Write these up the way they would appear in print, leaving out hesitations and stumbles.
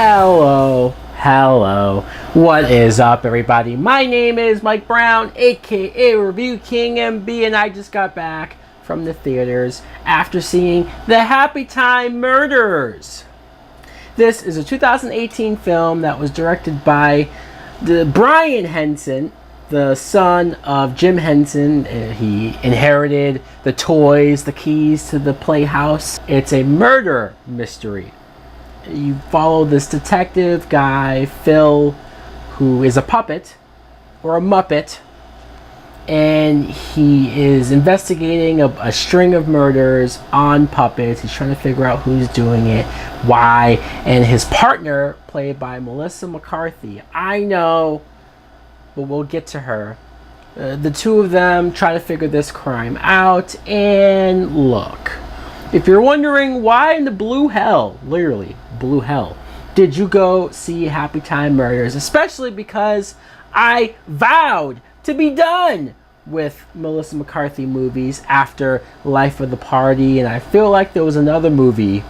Hello. What is up, everybody? My name is Mike Brown, aka ReviewKingMB, and I just got back from the theaters after seeing The Happy Time Murders. This is a 2018 film that was directed by Brian Henson, the son of Jim Henson. He inherited the toys, the keys to the playhouse. It's a murder mystery. You follow this detective guy, Phil, who is a puppet, or a muppet, and he is investigating a string of murders on puppets. He's trying to figure out who's doing it, why, and his partner, played by Melissa McCarthy. I know, but we'll get to her. The two of them try to figure this crime out, and look. If you're wondering why in the blue hell, literally blue hell, did you go see Happy Time Murders, especially because I vowed to be done with Melissa McCarthy movies after Life of the Party, and I feel like there was another movie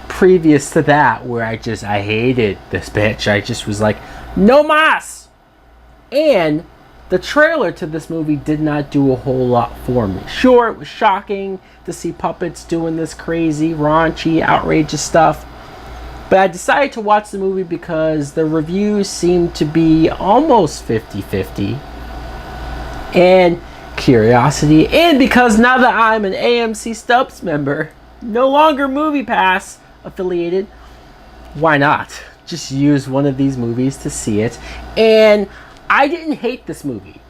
previous to that where I hated this bitch. I just was like, no mas! And the trailer to this movie did not do a whole lot for me. Sure, it was shocking to see puppets doing this crazy, raunchy, outrageous stuff. But I decided to watch the movie because the reviews seemed to be almost 50-50. And curiosity. And because now that I'm an AMC Stubs member, no longer Movie Pass affiliated, why not? Just use one of these movies to see it. And I didn't hate this movie.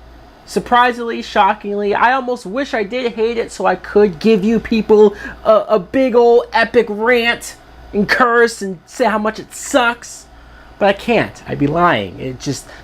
Surprisingly, shockingly, I almost wish I did hate it so I could give you people a big old epic rant and curse and say how much it sucks. But I can't. I'd be lying.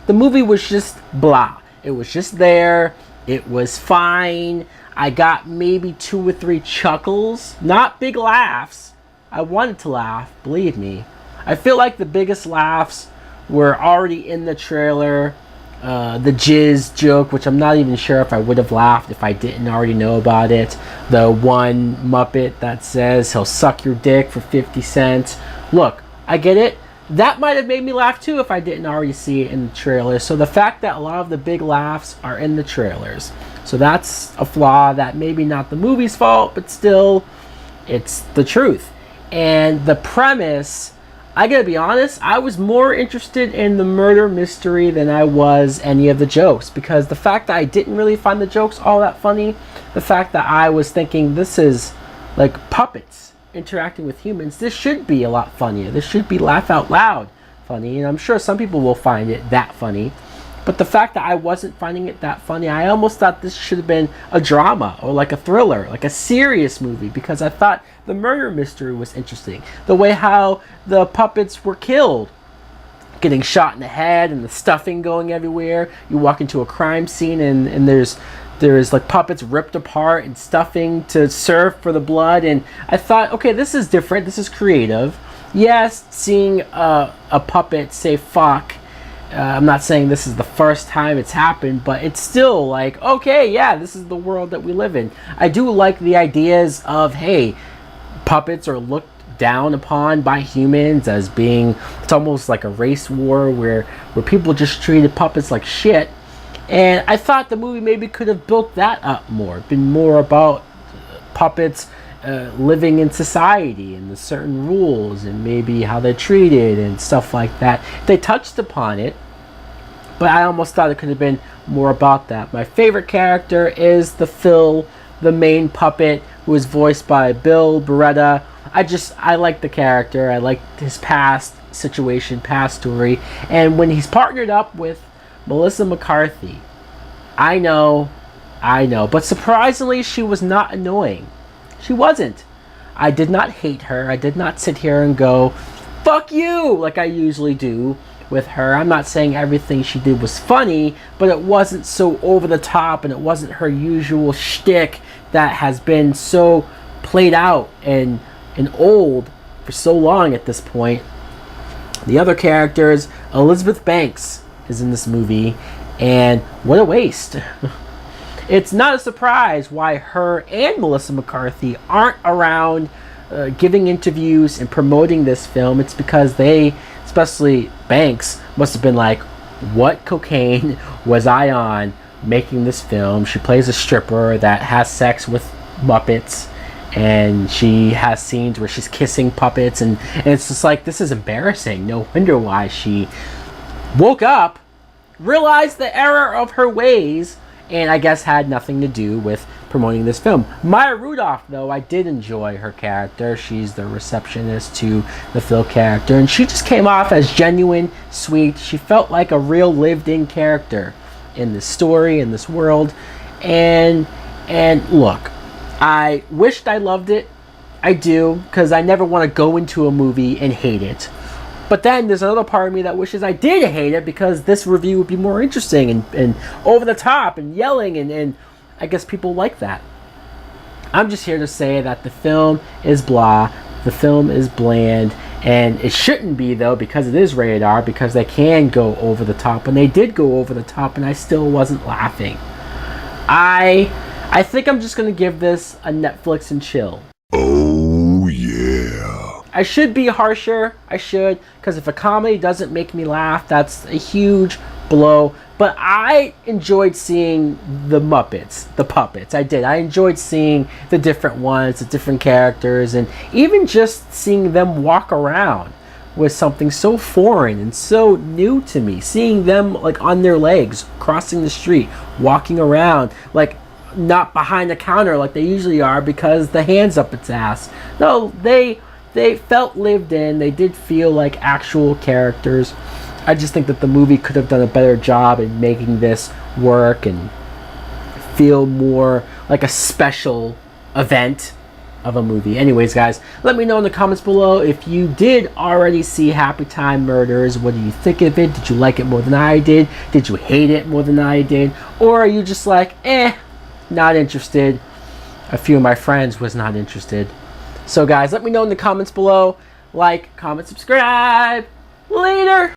The movie was just blah. It was just there. It was fine. I got maybe 2 or 3 chuckles. Not big laughs. I wanted to laugh, believe me. I feel like the biggest laughs were already in the trailer. The jizz joke, which I'm not even sure if I would have laughed if I didn't already know about it. The one Muppet that says he'll suck your dick for 50 cents. Look, I get it. That might have made me laugh too if I didn't already see it in the trailer. So the fact that a lot of the big laughs are in the trailers. So that's a flaw that maybe not the movie's fault, but still, it's the truth. And the premise, I gotta be honest, I was more interested in the murder mystery than I was any of the jokes, because the fact that I didn't really find the jokes all that funny, the fact that I was thinking this is like puppets interacting with humans, this should be a lot funnier. This should be laugh out loud funny, and I'm sure some people will find it that funny. But the fact that I wasn't finding it that funny, I almost thought this should have been a drama or like a thriller, like a serious movie, because I thought the murder mystery was interesting. The way how the puppets were killed, getting shot in the head and the stuffing going everywhere. You walk into a crime scene and there's like puppets ripped apart and stuffing to serve for the blood. And I thought, okay, this is different. This is creative. Yes, seeing a puppet say fuck. I'm not saying this is the first time it's happened, but it's still like, okay, yeah, this is the world that we live in. I do like the ideas of, hey, puppets are looked down upon by humans as being, it's almost like a race war where people just treated puppets like shit. And I thought the movie maybe could have built that up more, been more about puppets living in society and the certain rules and maybe how they're treated and stuff like that. They touched upon it, but I almost thought it could have been more about that. My favorite character is the Phil, the main puppet, who is voiced by Bill Beretta. I like the character. I like his past situation, past story. And when he's partnered up with Melissa McCarthy, I know, but surprisingly, she was not annoying. She wasn't. I did not hate her. I did not sit here and go, fuck you, like I usually do with her. I'm not saying everything she did was funny, but it wasn't so over the top, and it wasn't her usual shtick that has been so played out and old for so long at this point. The other characters, Elizabeth Banks is in this movie, and what a waste. It's not a surprise why her and Melissa McCarthy aren't around giving interviews and promoting this film. It's because they especially Banks, must have been like, what cocaine was I on making this film? She plays a stripper that has sex with Muppets, and she has scenes where she's kissing puppets, and it's just like, this is embarrassing. No wonder why she woke up, realized the error of her ways, and I guess had nothing to do with promoting this film. Maya Rudolph, though, I did enjoy her character. She's the receptionist to the Phil character, and she just came off as genuine, sweet. She felt like a real lived-in character in this story, in this world. And look, I wished I loved it. I do, because I never want to go into a movie and hate it. But then there's another part of me that wishes I did hate it, because this review would be more interesting and over the top and yelling, and I guess people like that. I'm just here to say that the film is blah, the film is bland, and it shouldn't be, though, because it is rated R, because they can go over the top, and they did go over the top, and I still wasn't laughing. I think I'm just going to give this a Netflix and chill. Oh, yeah. I should be harsher, I should, because if a comedy doesn't make me laugh, that's a huge blow. But I enjoyed seeing the Muppets, the puppets. I did. I enjoyed seeing the different ones, the different characters, and even just seeing them walk around was something so foreign and so new to me. Seeing them like on their legs, crossing the street, walking around, like not behind the counter like they usually are because the hand's up its ass. No, they felt lived in. They did feel like actual characters. I just think that the movie could have done a better job in making this work and feel more like a special event of a movie. Anyways, guys, let me know in the comments below if you did already see Happy Time Murders. What do you think of it? Did you like it more than I did? Did you hate it more than I did? Or are you just like, not interested? A few of my friends was not interested. So guys, let me know in the comments below. Like, comment, subscribe. Later!